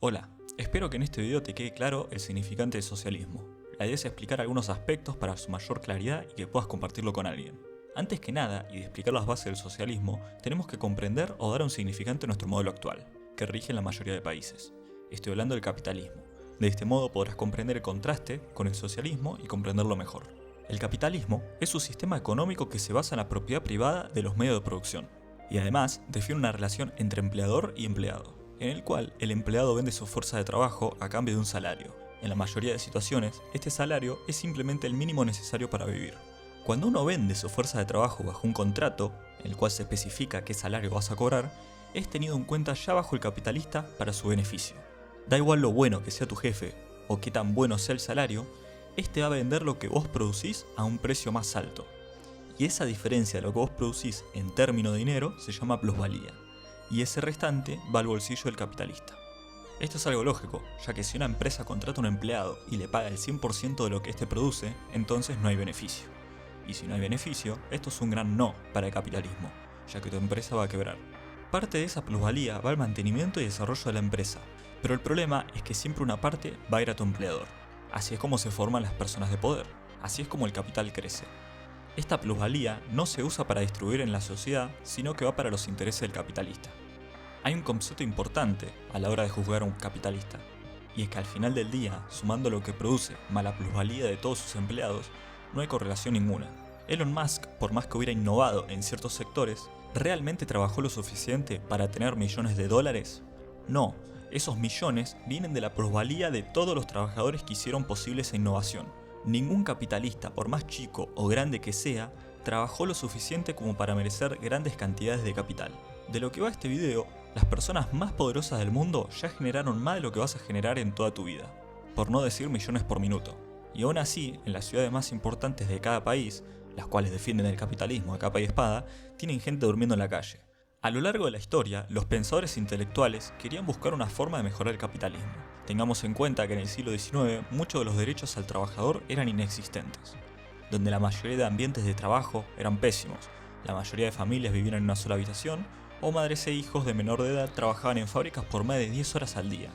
Hola, espero que en este video te quede claro el significante del socialismo. La idea es explicar algunos aspectos para su mayor claridad y que puedas compartirlo con alguien. Antes que nada, y de explicar las bases del socialismo, tenemos que comprender o dar un significante a nuestro modelo actual, que rige en la mayoría de países. Estoy hablando del capitalismo. De este modo podrás comprender el contraste con el socialismo y comprenderlo mejor. El capitalismo es un sistema económico que se basa en la propiedad privada de los medios de producción, y además define una relación entre empleador y empleado, en el cual el empleado vende su fuerza de trabajo a cambio de un salario. En la mayoría de situaciones, este salario es simplemente el mínimo necesario para vivir. Cuando uno vende su fuerza de trabajo bajo un contrato, en el cual se especifica qué salario vas a cobrar, es tenido en cuenta ya bajo el capitalista para su beneficio. Da igual lo bueno que sea tu jefe o qué tan bueno sea el salario, este va a vender lo que vos producís a un precio más alto. Y esa diferencia de lo que vos producís en términos de dinero se llama plusvalía. Y ese restante va al bolsillo del capitalista. Esto es algo lógico, ya que si una empresa contrata a un empleado y le paga el 100% de lo que éste produce, entonces no hay beneficio. Y si no hay beneficio, esto es un gran no para el capitalismo, ya que tu empresa va a quebrar. Parte de esa plusvalía va al mantenimiento y desarrollo de la empresa, pero el problema es que siempre una parte va a ir a tu empleador. Así es como se forman las personas de poder, así es como el capital crece. Esta plusvalía no se usa para distribuir en la sociedad, sino que va para los intereses del capitalista. Hay un concepto importante a la hora de juzgar a un capitalista, y es que al final del día, sumando lo que produce más la plusvalía de todos sus empleados, no hay correlación ninguna. Elon Musk, por más que hubiera innovado en ciertos sectores, ¿realmente trabajó lo suficiente para tener millones de dólares? No, esos millones vienen de la plusvalía de todos los trabajadores que hicieron posible esa innovación. Ningún capitalista, por más chico o grande que sea, trabajó lo suficiente como para merecer grandes cantidades de capital. De lo que va este video, las personas más poderosas del mundo ya generaron más de lo que vas a generar en toda tu vida, por no decir millones por minuto. Y aún así, en las ciudades más importantes de cada país, las cuales defienden el capitalismo a capa y espada, tienen gente durmiendo en la calle. A lo largo de la historia, los pensadores intelectuales querían buscar una forma de mejorar el capitalismo. Tengamos en cuenta que en el siglo XIX muchos de los derechos al trabajador eran inexistentes, donde la mayoría de ambientes de trabajo eran pésimos, la mayoría de familias vivían en una sola habitación, o madres e hijos de menor de edad trabajaban en fábricas por más de 10 horas al día.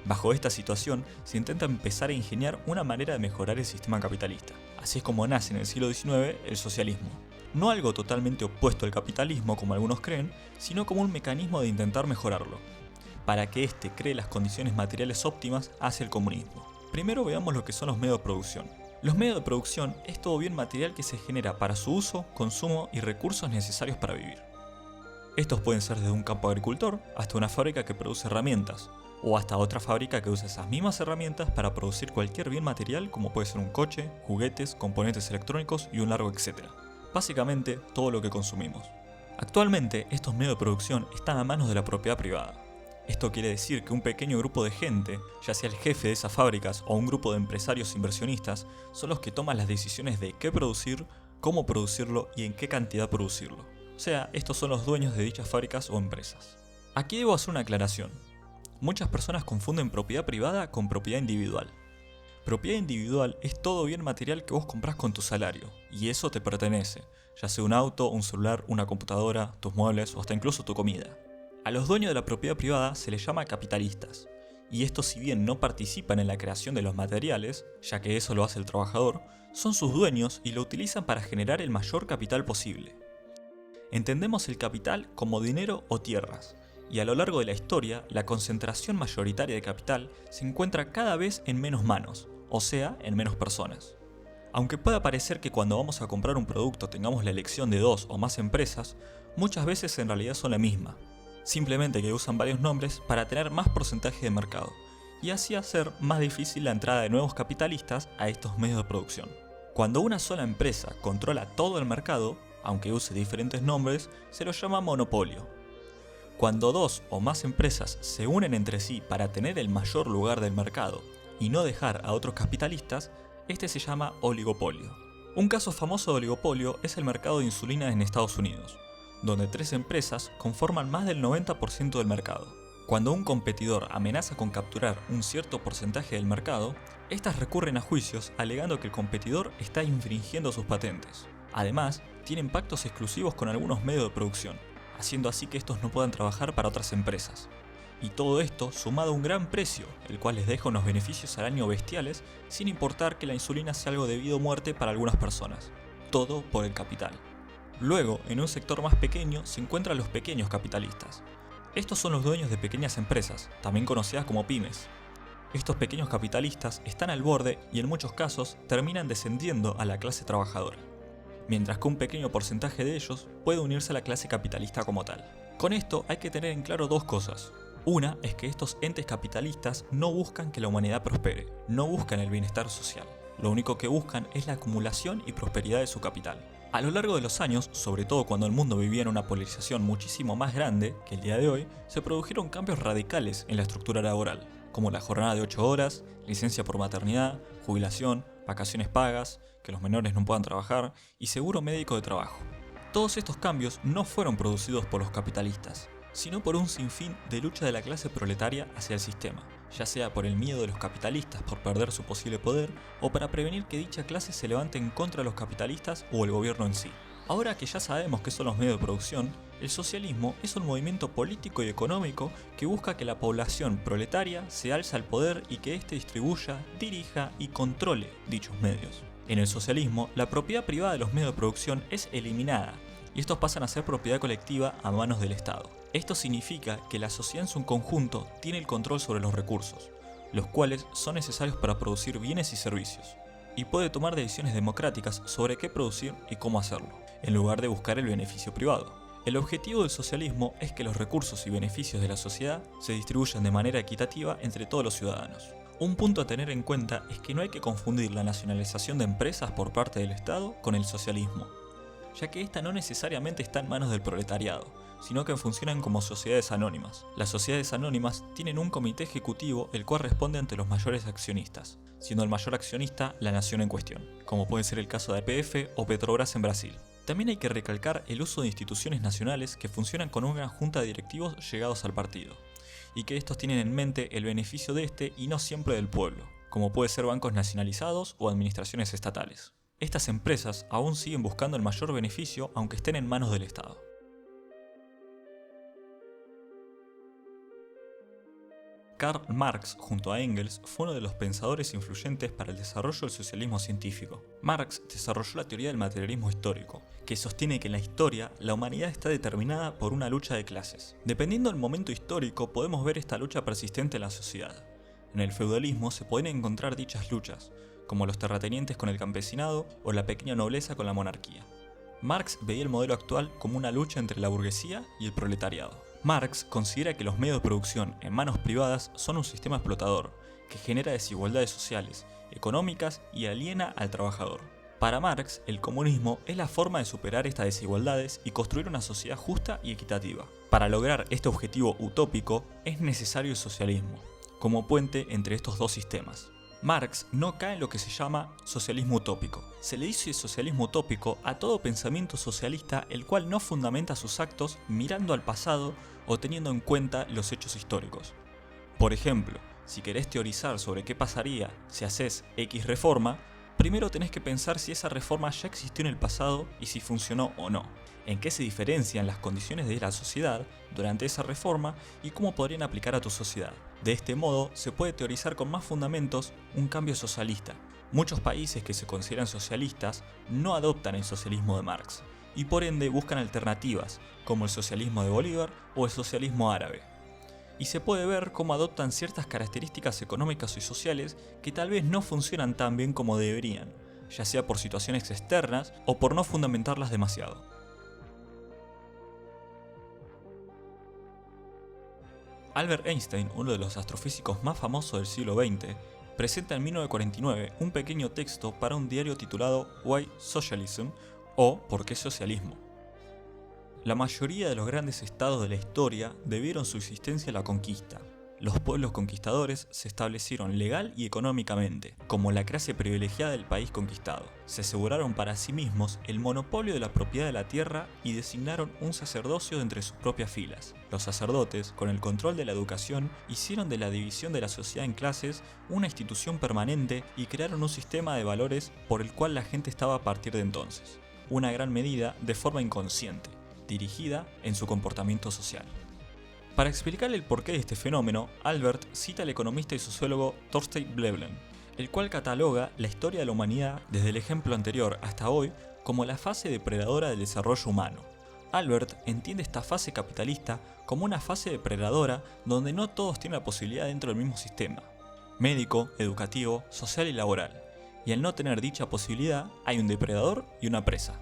Bajo esta situación, se intenta empezar a ingeniar una manera de mejorar el sistema capitalista. Así es como nace en el siglo XIX el socialismo. No algo totalmente opuesto al capitalismo como algunos creen, sino como un mecanismo de intentar mejorarlo, para que éste cree las condiciones materiales óptimas hacia el comunismo. Primero veamos lo que son los medios de producción. Los medios de producción es todo bien material que se genera para su uso, consumo y recursos necesarios para vivir. Estos pueden ser desde un campo agricultor hasta una fábrica que produce herramientas, o hasta otra fábrica que usa esas mismas herramientas para producir cualquier bien material como puede ser un coche, juguetes, componentes electrónicos y un largo etcétera. Básicamente todo lo que consumimos. Actualmente estos medios de producción están a manos de la propiedad privada. Esto quiere decir que un pequeño grupo de gente, ya sea el jefe de esas fábricas o un grupo de empresarios inversionistas, son los que toman las decisiones de qué producir, cómo producirlo y en qué cantidad producirlo. O sea, estos son los dueños de dichas fábricas o empresas. Aquí debo hacer una aclaración. Muchas personas confunden propiedad privada con propiedad individual. Propiedad individual es todo bien material que vos comprás con tu salario, y eso te pertenece, ya sea un auto, un celular, una computadora, tus muebles o hasta incluso tu comida. A los dueños de la propiedad privada se les llama capitalistas, y estos, si bien no participan en la creación de los materiales, ya que eso lo hace el trabajador, son sus dueños y lo utilizan para generar el mayor capital posible. Entendemos el capital como dinero o tierras, y a lo largo de la historia, la concentración mayoritaria de capital se encuentra cada vez en menos manos, o sea, en menos personas. Aunque pueda parecer que cuando vamos a comprar un producto tengamos la elección de dos o más empresas, muchas veces en realidad son la misma. Simplemente que usan varios nombres para tener más porcentaje de mercado, y así hacer más difícil la entrada de nuevos capitalistas a estos medios de producción. Cuando una sola empresa controla todo el mercado, aunque use diferentes nombres, se lo llama monopolio. Cuando dos o más empresas se unen entre sí para tener el mayor lugar del mercado y no dejar a otros capitalistas, este se llama oligopolio. Un caso famoso de oligopolio es el mercado de insulina en Estados Unidos, donde 3 empresas conforman más del 90% del mercado. Cuando un competidor amenaza con capturar un cierto porcentaje del mercado, estas recurren a juicios alegando que el competidor está infringiendo sus patentes. Además, tienen pactos exclusivos con algunos medios de producción, haciendo así que estos no puedan trabajar para otras empresas. Y todo esto sumado a un gran precio, el cual les deja unos beneficios al año bestiales, sin importar que la insulina sea algo de vida o muerte para algunas personas. Todo por el capital. Luego, en un sector más pequeño, se encuentran los pequeños capitalistas. Estos son los dueños de pequeñas empresas, también conocidas como pymes. Estos pequeños capitalistas están al borde y en muchos casos terminan descendiendo a la clase trabajadora, mientras que un pequeño porcentaje de ellos puede unirse a la clase capitalista como tal. Con esto hay que tener en claro dos cosas. Una es que estos entes capitalistas no buscan que la humanidad prospere, no buscan el bienestar social. Lo único que buscan es la acumulación y prosperidad de su capital. A lo largo de los años, sobre todo cuando el mundo vivía en una polarización muchísimo más grande que el día de hoy, se produjeron cambios radicales en la estructura laboral, como la jornada de 8 horas, licencia por maternidad, jubilación, vacaciones pagas, que los menores no puedan trabajar y seguro médico de trabajo. Todos estos cambios no fueron producidos por los capitalistas, sino por un sinfín de lucha de la clase proletaria hacia el sistema, ya sea por el miedo de los capitalistas por perder su posible poder o para prevenir que dicha clase se levante en contra de los capitalistas o el gobierno en sí. Ahora que ya sabemos qué son los medios de producción, el socialismo es un movimiento político y económico que busca que la población proletaria se alce al poder y que éste distribuya, dirija y controle dichos medios. En el socialismo, la propiedad privada de los medios de producción es eliminada y estos pasan a ser propiedad colectiva a manos del Estado. Esto significa que la sociedad en su conjunto tiene el control sobre los recursos, los cuales son necesarios para producir bienes y servicios, y puede tomar decisiones democráticas sobre qué producir y cómo hacerlo, en lugar de buscar el beneficio privado. El objetivo del socialismo es que los recursos y beneficios de la sociedad se distribuyan de manera equitativa entre todos los ciudadanos. Un punto a tener en cuenta es que no hay que confundir la nacionalización de empresas por parte del Estado con el socialismo, ya que esta no necesariamente está en manos del proletariado, sino que funcionan como sociedades anónimas. Las sociedades anónimas tienen un comité ejecutivo el cual responde ante los mayores accionistas, siendo el mayor accionista la nación en cuestión, como puede ser el caso de YPF o Petrobras en Brasil. También hay que recalcar el uso de instituciones nacionales que funcionan con una junta de directivos llegados al partido, y que estos tienen en mente el beneficio de este y no siempre del pueblo, como puede ser bancos nacionalizados o administraciones estatales. Estas empresas aún siguen buscando el mayor beneficio aunque estén en manos del Estado. Karl Marx, junto a Engels, fue uno de los pensadores influyentes para el desarrollo del socialismo científico. Marx desarrolló la teoría del materialismo histórico, que sostiene que en la historia la humanidad está determinada por una lucha de clases. Dependiendo del momento histórico, podemos ver esta lucha persistente en la sociedad. En el feudalismo se pueden encontrar dichas luchas, como los terratenientes con el campesinado o la pequeña nobleza con la monarquía. Marx veía el modelo actual como una lucha entre la burguesía y el proletariado. Marx considera que los medios de producción en manos privadas son un sistema explotador, que genera desigualdades sociales, económicas y aliena al trabajador. Para Marx, el comunismo es la forma de superar estas desigualdades y construir una sociedad justa y equitativa. Para lograr este objetivo utópico, es necesario el socialismo, como puente entre estos dos sistemas. Marx no cae en lo que se llama socialismo utópico. Se le dice socialismo utópico a todo pensamiento socialista el cual no fundamenta sus actos mirando al pasado o teniendo en cuenta los hechos históricos. Por ejemplo, si querés teorizar sobre qué pasaría si haces X reforma, primero tenés que pensar si esa reforma ya existió en el pasado y si funcionó o no, en qué se diferencian las condiciones de la sociedad durante esa reforma y cómo podrían aplicar a tu sociedad. De este modo, se puede teorizar con más fundamentos un cambio socialista. Muchos países que se consideran socialistas no adoptan el socialismo de Marx, y por ende buscan alternativas, como el socialismo de Bolívar o el socialismo árabe. Y se puede ver cómo adoptan ciertas características económicas y sociales que tal vez no funcionan tan bien como deberían, ya sea por situaciones externas o por no fundamentarlas demasiado. Albert Einstein, uno de los astrofísicos más famosos del siglo XX, presenta en 1949 un pequeño texto para un diario titulado Why Socialism o ¿Por qué socialismo? La mayoría de los grandes estados de la historia debieron su existencia a la conquista. Los pueblos conquistadores se establecieron legal y económicamente, como la clase privilegiada del país conquistado. Se aseguraron para sí mismos el monopolio de la propiedad de la tierra y designaron un sacerdocio de entre sus propias filas. Los sacerdotes, con el control de la educación, hicieron de la división de la sociedad en clases una institución permanente y crearon un sistema de valores por el cual la gente estaba a partir de entonces. Una gran medida de forma inconsciente, dirigida en su comportamiento social. Para explicar el porqué de este fenómeno, Albert cita al economista y sociólogo Thorstein Veblen, el cual cataloga la historia de la humanidad desde el ejemplo anterior hasta hoy como la fase depredadora del desarrollo humano. Albert entiende esta fase capitalista como una fase depredadora donde no todos tienen la posibilidad dentro del mismo sistema, médico, educativo, social y laboral, y al no tener dicha posibilidad hay un depredador y una presa.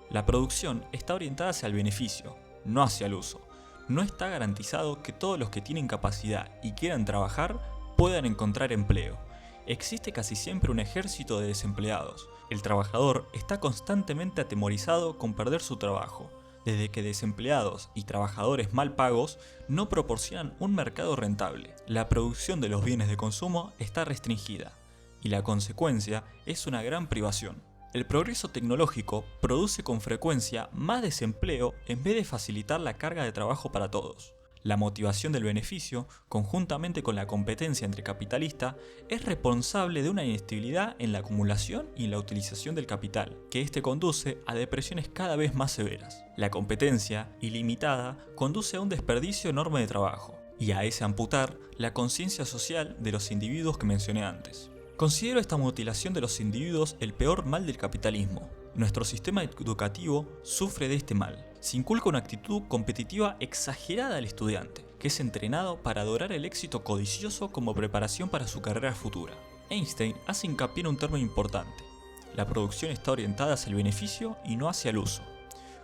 La producción está orientada hacia el beneficio, no hacia el uso. No está garantizado que todos los que tienen capacidad y quieran trabajar puedan encontrar empleo. Existe casi siempre un ejército de desempleados. El trabajador está constantemente atemorizado con perder su trabajo, desde que desempleados y trabajadores mal pagos no proporcionan un mercado rentable. La producción de los bienes de consumo está restringida, y la consecuencia es una gran privación. El progreso tecnológico produce con frecuencia más desempleo en vez de facilitar la carga de trabajo para todos. La motivación del beneficio, conjuntamente con la competencia entre capitalistas, es responsable de una inestabilidad en la acumulación y en la utilización del capital, que este conduce a depresiones cada vez más severas. La competencia, ilimitada, conduce a un desperdicio enorme de trabajo, y a ese amputar la conciencia social de los individuos que mencioné antes. Considero esta mutilación de los individuos el peor mal del capitalismo. Nuestro sistema educativo sufre de este mal. Se inculca una actitud competitiva exagerada al estudiante, que es entrenado para adorar el éxito codicioso como preparación para su carrera futura. Einstein hace hincapié en un término importante. La producción está orientada hacia el beneficio y no hacia el uso.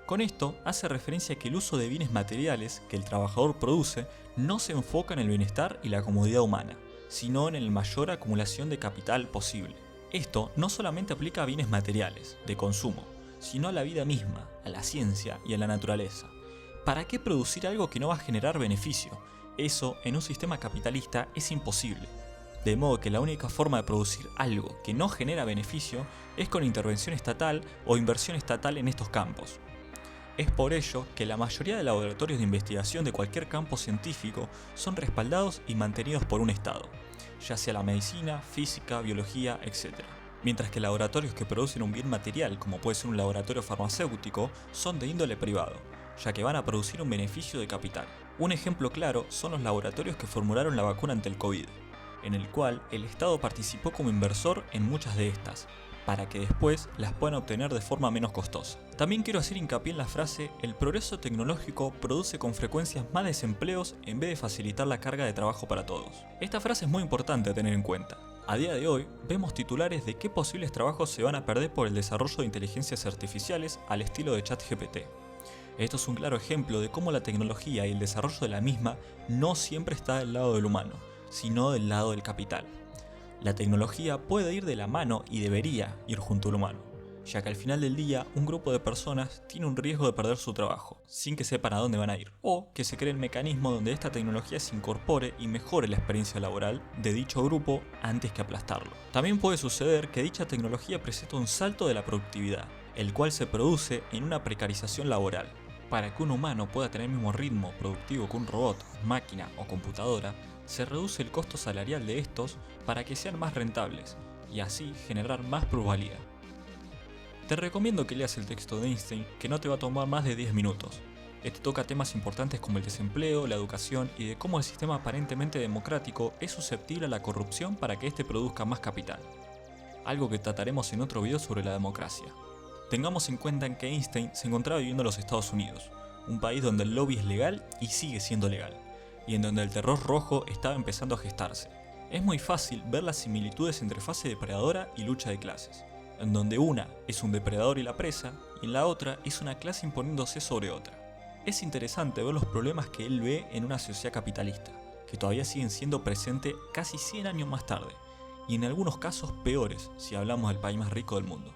Con esto hace referencia a que el uso de bienes materiales que el trabajador produce no se enfoca en el bienestar y la comodidad humana, sino en la mayor acumulación de capital posible. Esto no solamente aplica a bienes materiales, de consumo, sino a la vida misma, a la ciencia y a la naturaleza. ¿Para qué producir algo que no va a generar beneficio? Eso, en un sistema capitalista, es imposible. De modo que la única forma de producir algo que no genera beneficio es con intervención estatal o inversión estatal en estos campos. Es por ello que la mayoría de laboratorios de investigación de cualquier campo científico son respaldados y mantenidos por un Estado, ya sea la medicina, física, biología, etc. Mientras que laboratorios que producen un bien material, como puede ser un laboratorio farmacéutico, son de índole privado, ya que van a producir un beneficio de capital. Un ejemplo claro son los laboratorios que formularon la vacuna ante el COVID, en el cual el Estado participó como inversor en muchas de estas, para que después las puedan obtener de forma menos costosa. También quiero hacer hincapié en la frase: el progreso tecnológico produce con frecuencias más desempleos en vez de facilitar la carga de trabajo para todos. Esta frase es muy importante a tener en cuenta. A día de hoy, vemos titulares de qué posibles trabajos se van a perder por el desarrollo de inteligencias artificiales al estilo de ChatGPT. Esto es un claro ejemplo de cómo la tecnología y el desarrollo de la misma no siempre está del lado del humano, sino del lado del capital. La tecnología puede ir de la mano y debería ir junto al humano, ya que al final del día un grupo de personas tiene un riesgo de perder su trabajo, sin que sepan a dónde van a ir, o que se cree el mecanismo donde esta tecnología se incorpore y mejore la experiencia laboral de dicho grupo antes que aplastarlo. También puede suceder que dicha tecnología presente un salto de la productividad, el cual se produce en una precarización laboral. Para que un humano pueda tener el mismo ritmo productivo que un robot, máquina o computadora, se reduce el costo salarial de estos para que sean más rentables y así generar más plusvalía. Te recomiendo que leas el texto de Einstein, que no te va a tomar más de 10 minutos. Este toca temas importantes como el desempleo, la educación y de cómo el sistema aparentemente democrático es susceptible a la corrupción para que éste produzca más capital. Algo que trataremos en otro video sobre la democracia. Tengamos en cuenta que Einstein se encontraba viviendo en los Estados Unidos, un país donde el lobby es legal y sigue siendo legal, y en donde el terror rojo estaba empezando a gestarse. Es muy fácil ver las similitudes entre fase depredadora y lucha de clases, en donde una es un depredador y la presa, y en la otra es una clase imponiéndose sobre otra. Es interesante ver los problemas que él ve en una sociedad capitalista, que todavía siguen siendo presentes casi 100 años más tarde, y en algunos casos peores si hablamos del país más rico del mundo.